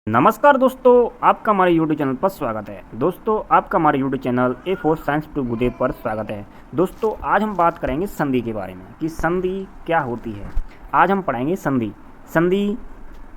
नमस्कार दोस्तों, आपका हमारे यूट्यूब चैनल पर स्वागत है। दोस्तों, आपका हमारे YouTube channel a four science to गुदे पर स्वागत है। दोस्तों, आज हम बात करेंगे संधि के बारे में कि संधि क्या होती है। आज हम पढ़ाएंगे संधि। संधि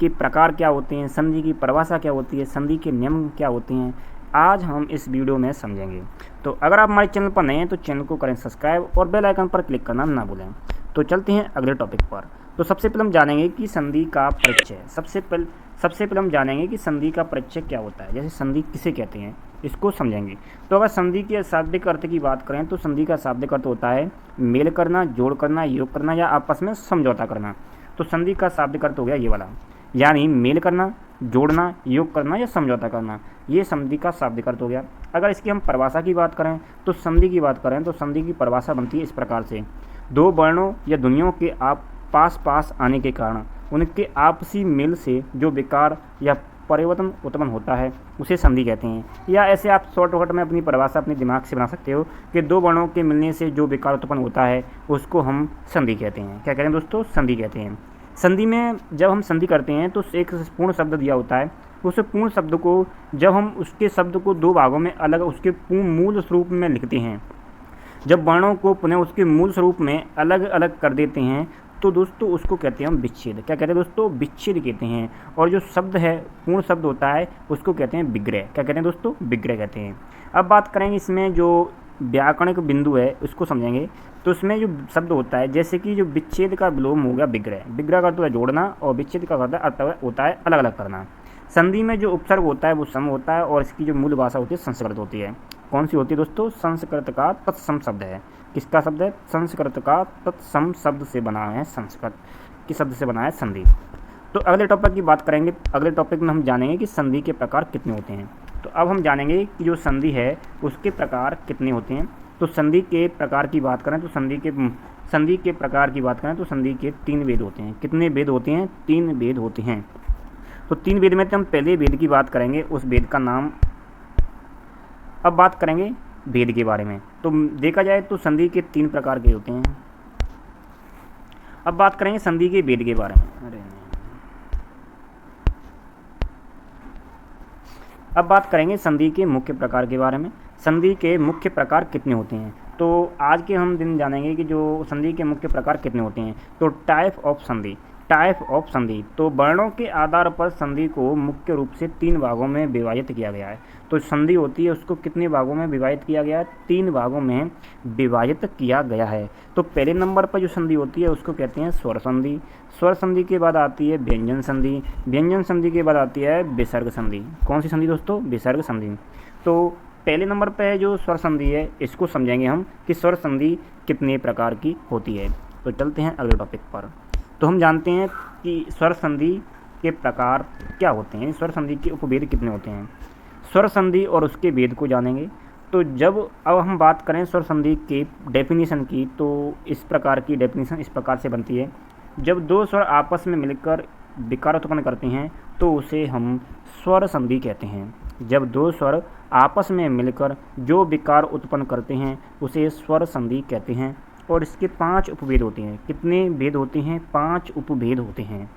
के प्रकार क्या होते हैं, संधि की परिभाषा क्या होती है, संधि के नियम क्या होते हैं, आज हम इस वीडियो में समझेंगे। तो अगर आप हमारे चैनल पर नए हैं तो चैनल को करें सब्सक्राइब और बेल आइकन पर क्लिक करना ना भूलें। तो चलते हैं अगले टॉपिक पर। तो सबसे पहले हम जानेंगे कि संधि का परिचय। सबसे पहले हम जानेंगे कि संधि का परिचय क्या होता है, जैसे संधि किसे कहते हैं, इसको समझेंगे। तो अगर संधि के शाब्दिक अर्थ की बात करें तो संधि का शाब्दिक अर्थ होता है मेल करना, जोड़ करना, योग करना या आपस में समझौता करना। तो संधि का शाब्दिक अर्थ हो गया ये वाला, यानी मेल करना, जोड़ना, योग करना या समझौता करना, ये संधि का शाब्दिक अर्थ हो गया। अगर इसकी हम परिभाषा की बात करें तो संधि की बात करें तो संधि की परिभाषा बनती है इस प्रकार से: दो वर्णों या ध्वनियों के पास आने के कारण उनके आपसी मेल से जो विकार या परिवर्तन उत्पन्न होता है उसे संधि कहते हैं। या ऐसे आप शॉर्टकट में अपनी परिभाषा अपने दिमाग से बना सकते हो कि दो वर्णों के मिलने से जो विकार उत्पन्न होता है उसको हम संधि कहते हैं। क्या कहते हैं दोस्तों? संधि कहते हैं। संधि में जब हम संधि करते हैं तो एक पूर्ण शब्द दिया होता है। उस पूर्ण शब्द को जब हम उसके शब्द को दो भागों में अलग उसके मूल स्वरूप में लिखते हैं, जब वर्णों को पुनः उसके मूल स्वरूप में अलग अलग कर देते हैं तो दोस्तों उसको कहते हैं हम विच्छेद। क्या कहते हैं दोस्तों? विच्छेद कहते हैं। और जो शब्द है, पूर्ण शब्द होता है, उसको कहते हैं विग्रह। क्या कहते हैं दोस्तों? विग्रह कहते हैं। अब बात करेंगे इसमें जो व्याकरणिक बिंदु है उसको समझेंगे। तो उसमें जो शब्द होता है, जैसे कि जो विच्छेद का विलोम हो गया विग्रह। विग्रह का अर्थ है जोड़ना और विच्छेद का अर्थ होता है अलग अलग करना। संधि में जो उपसर्ग होता है वो सम होता है और इसकी जो मूल भाषा होती है संस्कृत होती है। कौन सी होती है दोस्तों? संस्कृत का तत्सम शब्द है। किसका शब्द है? संस्कृत का तत्सम शब्द से बना है, संस्कृत के शब्द से बना है संधि। तो अगले टॉपिक की बात करेंगे। अगले टॉपिक में हम जानेंगे कि संधि के प्रकार कितने होते हैं। तो अब हम जानेंगे कि जो संधि है उसके प्रकार कितने होते हैं। तो संधि के प्रकार की बात करें तो संधि के प्रकार की बात करें तो संधि के 3 भेद होते हैं। कितने भेद होते हैं? 3 भेद होते हैं। तो 3 भेद में तो हम पहले भेद की बात करेंगे, उस भेद का नाम। अब बात करेंगे भेद के बारे में। तो देखा जाए तो संधि के 3 प्रकार के होते हैं। अब बात करेंगे संधि के भेद के बारे में। अब बात करेंगे संधि के मुख्य प्रकार के बारे में। संधि के मुख्य प्रकार कितने होते हैं? तो आज के हम दिन जानेंगे कि जो संधि के मुख्य प्रकार कितने होते हैं। तो टाइप ऑफ संधि। तो वर्णों के आधार पर संधि को मुख्य रूप से 3 भागों में विभाजित किया गया है। तो संधि होती है उसको कितने भागों में विभाजित किया गया है? 3 भागों में विभाजित किया गया है। तो पहले नंबर पर जो संधि होती है उसको कहते हैं स्वर संधि। स्वर संधि के बाद आती है व्यंजन संधि। व्यंजन संधि के बाद आती है विसर्ग संधि। कौन सी संधि दोस्तों? विसर्ग संधि। तो पहले नंबर पर जो स्वर संधि है इसको समझेंगे हम कि स्वर संधि कितने प्रकार की होती है। तो चलते हैं अगले टॉपिक पर। तो हम जानते हैं कि स्वर संधि के प्रकार क्या होते हैं, स्वर संधि के उपभेद कितने होते हैं। स्वर संधि और उसके भेद को जानेंगे। तो अब हम बात करें स्वर संधि के डेफिनेशन की, तो इस प्रकार की डेफिनेशन इस प्रकार से बनती है: जब 2 स्वर आपस में मिलकर विकार उत्पन्न करते हैं तो उसे हम स्वर संधि कहते हैं। जब 2 स्वर आपस में मिलकर जो विकार उत्पन्न करते हैं उसे स्वर संधि कहते हैं। और इसके 5 उपभेद होते हैं। कितने भेद होते हैं? 5 उपभेद होते हैं।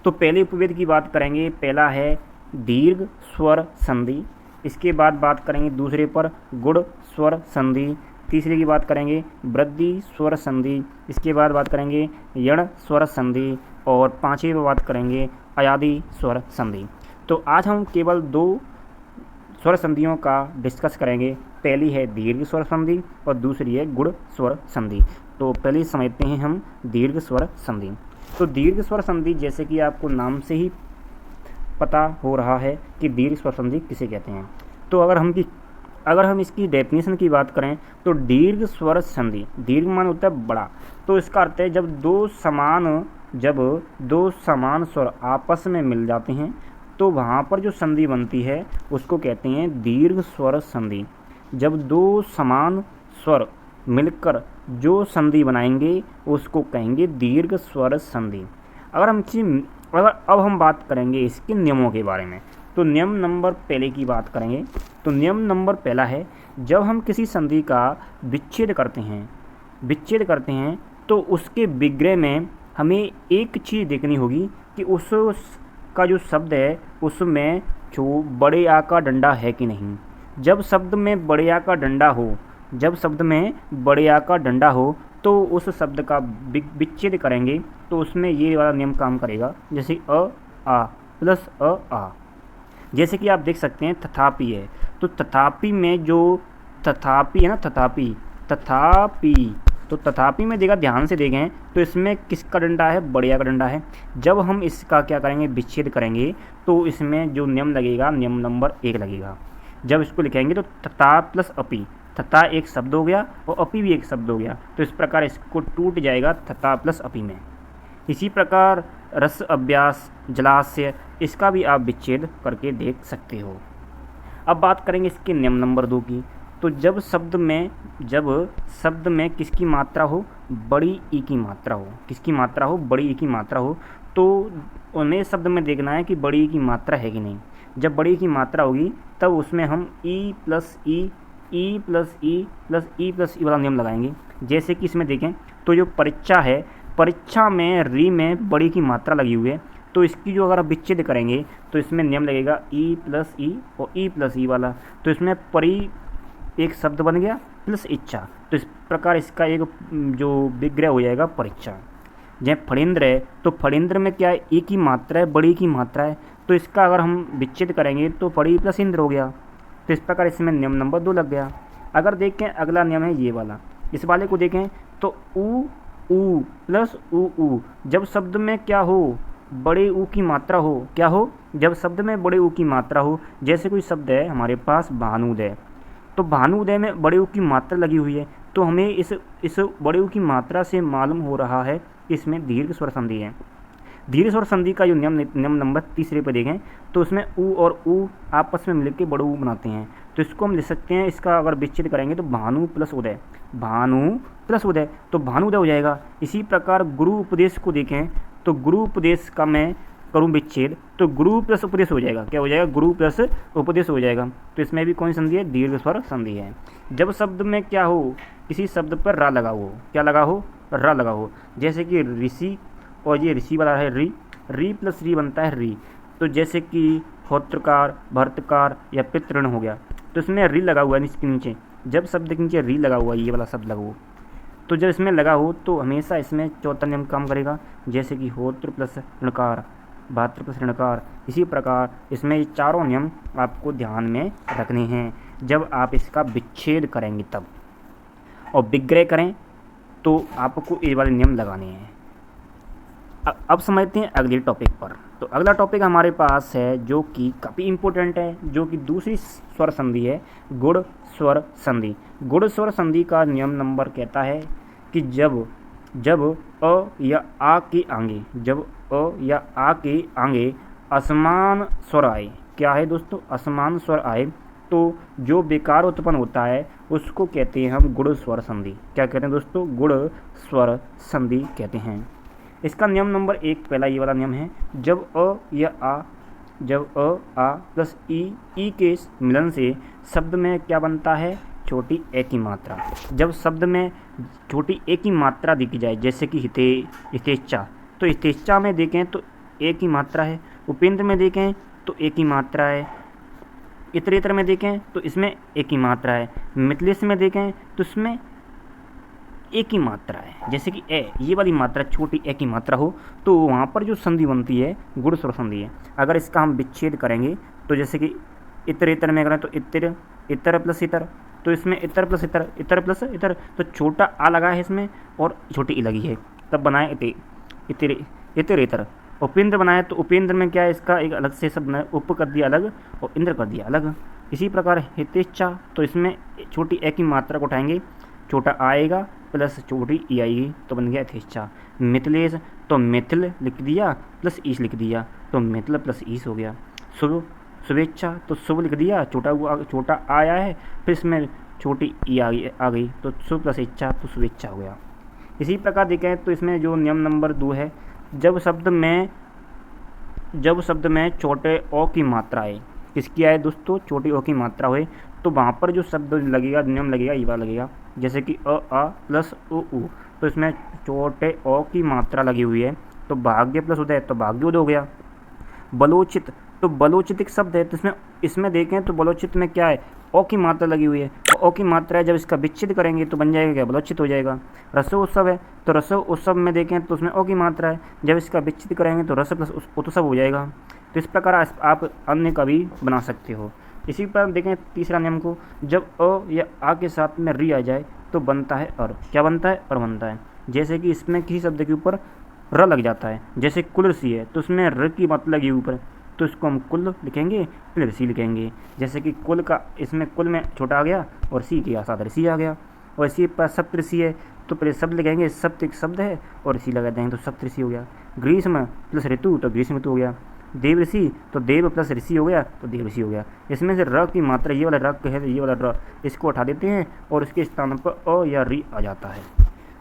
तो पहले उपभेद की बात करेंगे। पहला है दीर्घ स्वर संधि। इसके बाद बात करेंगे दूसरे पर गुण स्वर संधि। तीसरे की बात करेंगे वृद्धि स्वर संधि। इसके बाद बात करेंगे यण स्वर संधि। और 5वें पर बात करेंगे अयादि स्वर संधि। तो आज हम केवल 2 स्वर संधियों का डिस्कस करेंगे। पहली है दीर्घ स्वर संधि और दूसरी है गुण स्वर संधि। तो पहले समझते हैं हम दीर्घ स्वर संधि। तो दीर्घ स्वर संधि, जैसे कि आपको नाम से ही पता हो रहा है कि दीर्घ स्वर संधि किसे कहते हैं। तो अगर हम इसकी डेफिनेशन की बात करें तो दीर्घ स्वर संधि, दीर्घ मान होता है बड़ा, तो इसका अर्थ है जब दो समान स्वर आपस में मिल जाते हैं तो वहाँ पर जो संधि बनती है उसको कहते हैं दीर्घ स्वर संधि। जब 2 समान स्वर मिलकर जो संधि बनाएंगे उसको कहेंगे दीर्घ स्वर संधि। अब हम बात करेंगे इसके नियमों के बारे में। तो नियम नंबर पहले की बात करेंगे। तो नियम नंबर पहला है, जब हम किसी संधि का विच्छेद करते हैं तो उसके विग्रह में हमें एक चीज़ देखनी होगी कि का जो शब्द है उसमें जो बड़े आ का डंडा है कि नहीं। जब शब्द में बड़े आ का डंडा हो, जब शब्द में बड़े आ का डंडा हो तो उस शब्द का विच्छेद करेंगे तो उसमें ये वाला नियम काम करेगा। जैसे अ आ प्लस अ आ, जैसे कि आप देख सकते हैं तथापि है, तो तथापि में जो तथापि है ना, तथापि तो तथापि में देखा, ध्यान से देखें तो इसमें किसका डंडा है, बढ़िया का डंडा है। जब हम इसका क्या करेंगे, विच्छेद करेंगे तो इसमें जो नियम लगेगा, नियम नंबर 1 लगेगा। जब इसको लिखेंगे तो तथा प्लस अपि, तथा एक शब्द हो गया और अपि भी एक शब्द हो गया, तो इस प्रकार इसको टूट जाएगा तथा प्लस अपि में। इसी प्रकार रस अभ्यास जलाशय, इसका भी आप विच्छेद करके देख सकते हो। अब बात करेंगे इसके नियम नंबर 2 की। तो जब शब्द में किसकी मात्रा हो, बड़ी ई की मात्रा हो, किसकी मात्रा हो, बड़ी ई की मात्रा हो, तो उन्हें शब्द में देखना है कि बड़ी ई की मात्रा है कि नहीं। जब बड़ी ई की मात्रा होगी तब उसमें हम ई प्लस ई वाला नियम लगाएंगे। जैसे कि इसमें देखें तो जो परीक्षा है, परीक्षा में री में बड़ी की मात्रा लगी हुई है, तो इसकी जो अगर आप विच्छेद करेंगे तो इसमें नियम लगेगा ई प्लस ई और ई प्लस ई वाला, तो इसमें परी एक शब्द बन गया प्लस इच्छा, तो इस प्रकार इसका एक जो विग्रह हो जाएगा परीक्षा। जैसे फणींद्र है तो फणींद्र में क्या है, ई की मात्रा है, बड़ी की मात्रा है, तो इसका अगर हम विच्छेद करेंगे तो फड़ी प्लस इंद्र हो गया, तो इस प्रकार इसमें नियम नंबर 2 लग गया। अगर देखें अगला नियम है ये वाला, इस वाले को देखें तो ऊ प्लस ऊ, जब शब्द में क्या हो, बड़े ऊ की मात्रा हो, क्या हो, जब शब्द में बड़े ऊ की मात्रा हो। जैसे कोई शब्द है हमारे पास भानुदय, तो भानुदय में बड़े ऊ की मात्रा लगी हुई है, तो हमें इस बड़े ऊ की मात्रा से मालूम हो रहा है इसमें दीर्घ स्वर संधि है। दीर्घ स्वर संधि का जो नियम नंबर 3 पे देखें तो उसमें ऊ और ऊ आपस में मिलकर बड़े ऊ बनाते हैं, तो इसको हम लिख सकते हैं, इसका अगर विच्छेद करेंगे तो भानु प्लस उदय, तो भानुदय हो जाएगा। इसी प्रकार गुरु उपदेश को देखें तो गुरु उपदेश का मैं करूँ विच्छेद तो गुरु प्लस उपदेश हो जाएगा, क्या हो जाएगा, गुरु प्लस उपदेश हो जाएगा, तो इसमें भी कौन सी संधि है, दीर्घ स्वर संधि है। जब शब्द में क्या हो, किसी शब्द पर रा लगा हो, क्या लगा हो, रा लगा हो, जैसे कि ऋषि और ये ऋषि वाला है री प्लस री बनता है री, तो जैसे कि होत्रकार, भर्तकार या पितृण हो गया, तो इसमें री लगा हुआ है इसके नीचे। जब शब्द के नीचे री लगा हुआ है, ये वाला शब्द लगा हो, तो जब इसमें लगा हो तो हमेशा इसमें चौथा नियम काम करेगा, जैसे कि होत्र प्लस ऋणकार, भातृ प्लस ऋणकार। इसी प्रकार इसमें ये चारों नियम आपको ध्यान में रखने हैं जब आप इसका विच्छेद करेंगे तब, और विग्रह करें तो आपको ये वाले नियम लगाने हैं। अब समझते हैं अगले टॉपिक पर। तो अगला टॉपिक हमारे पास है जो कि काफ़ी इम्पोर्टेंट है, जो कि दूसरी स्वर संधि है, गुण स्वर संधि। गुण स्वर संधि का नियम नंबर कहता है कि जब अ या आ के आगे, जब अ या आ के आगे असमान स्वर आए, क्या है दोस्तों, असमान स्वर आए, तो जो बेकार उत्पन्न होता है उसको कहते हैं हम गुण स्वर संधि। क्या कहते हैं दोस्तों, गुण स्वर संधि कहते हैं। इसका नियम नंबर 1 पहला ये वाला नियम है, जब अ या आ प्लस ई के मिलन से शब्द में क्या बनता है, छोटी ए की मात्रा। जब शब्द में छोटी ए की मात्रा दिख जाए, जैसे कि हितेच्छा, तो हितेच्छा में देखें तो ए की मात्रा है, उपेंद्र में देखें तो ए की मात्रा है, इतरेतर में देखें तो इसमें ए की मात्रा है, मिथिलेश में देखें तो इसमें ए की मात्रा है, जैसे कि ए ये वाली मात्रा छोटी ए की मात्रा हो, तो वहाँ पर जो संधि बनती है गुण स्वर संधि है। अगर इसका हम विच्छेद करेंगे तो जैसे कि इतरेतर में करें तो इतर प्लस इतर, तो इसमें इतर प्लस इतर, तो छोटा आ लगा है इसमें और छोटी ई लगी है, तब बनाए इतरेतर। उपेंद्र बनाए तो उपेंद्र में क्या है, इसका एक अलग से शब्द बनाए, उप कर दिया अलग और इंद्र कर दिया अलग। इसी प्रकार हितेच्छा, तो इसमें छोटी ए की मात्रा को उठाएंगे, छोटा आएगा प्लस छोटी ई आएगी, तो बन गया यथेच्छा। मिथिलेश, तो मिथिल लिख दिया प्लस ईश लिख दिया, तो मिथिल प्लस ईश हो गया। शुभेच्छा, तो शुभ लिख दिया, छोटा आया है, फिर इसमें छोटी ई आ गई, तो शुभ प्लस इच्छा, तो शुभेच्छा हो गया। इसी प्रकार देखें तो इसमें जो नियम नंबर 2 है, जब शब्द में छोटे ओ की मात्रा है, किसकी आए दोस्तों, छोटी ओ की मात्रा हुए, तो वहाँ पर जो शब्द लगेगा, नियम लगेगा, ये वाला लगेगा, जैसे कि अ आ प्लस उ, तो इसमें छोटे ओ की मात्रा लगी हुई है, तो भाग्य प्लस उदय, तो भाग्योदय हो गया। बलोचित, तो बलोचित एक शब्द है, तो इसमें देखें तो बलोचित में क्या है, ओ की मात्रा लगी हुई है, ओ की मात्रा है, जब इसका विच्छेद करेंगे तो बन जाएगा क्या, बलोचित हो जाएगा। रसोत्सव है, तो रसोत्सव में देखें तो उसमें ओ की मात्रा है, जब इसका विच्छेद करेंगे तो रस प्लस उत्सव हो जाएगा। तो इस प्रकार आप अन्य का भी बना सकते हो। इसी पर देखें तीसरा नियम को, जब अ या आ के साथ में री आ जाए तो बनता है अर। क्या बनता है, अर बनता है। जैसे कि इसमें किसी शब्द के ऊपर र लग जाता है, जैसे कुल ऋषि है तो उसमें र की मात्रा लगी ऊपर, तो इसको हम कुल लिखेंगे, फिर ऋषि लिखेंगे। जैसे कि कुल का, इसमें कुल में छोटा आ गया और सी के साथ ऋषि आ गया। और इसी पर सप्त ऋषि है तो पहले शब्द लिखेंगे, सप्त एक शब्द है और ऋषि लगा देंगे तो सप्त ऋषि हो गया। ग्रीष्म प्लस ऋतु तो ग्रीष्म ऋतु हो गया। देव ऋषि तो देव प्लस ऋषि हो गया तो देव ऋषि हो गया। इसमें से र की मात्रा, ये वाला र है तो ये वाला र, इसको हटा देते हैं और इसके स्थान पर अ या री आ जाता है।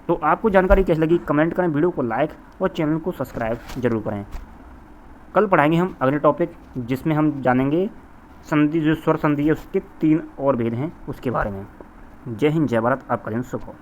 तो आपको जानकारी कैसी लगी कमेंट करें, वीडियो को लाइक और चैनल को सब्सक्राइब जरूर करें। कल पढ़ाएंगे हम अगले टॉपिक, जिसमें हम जानेंगे संधि, जो स्वर संधि है उसके 3 और भेद हैं उसके बारे में। जय हिंद, जय भारत, आपका दिन शुभ हो।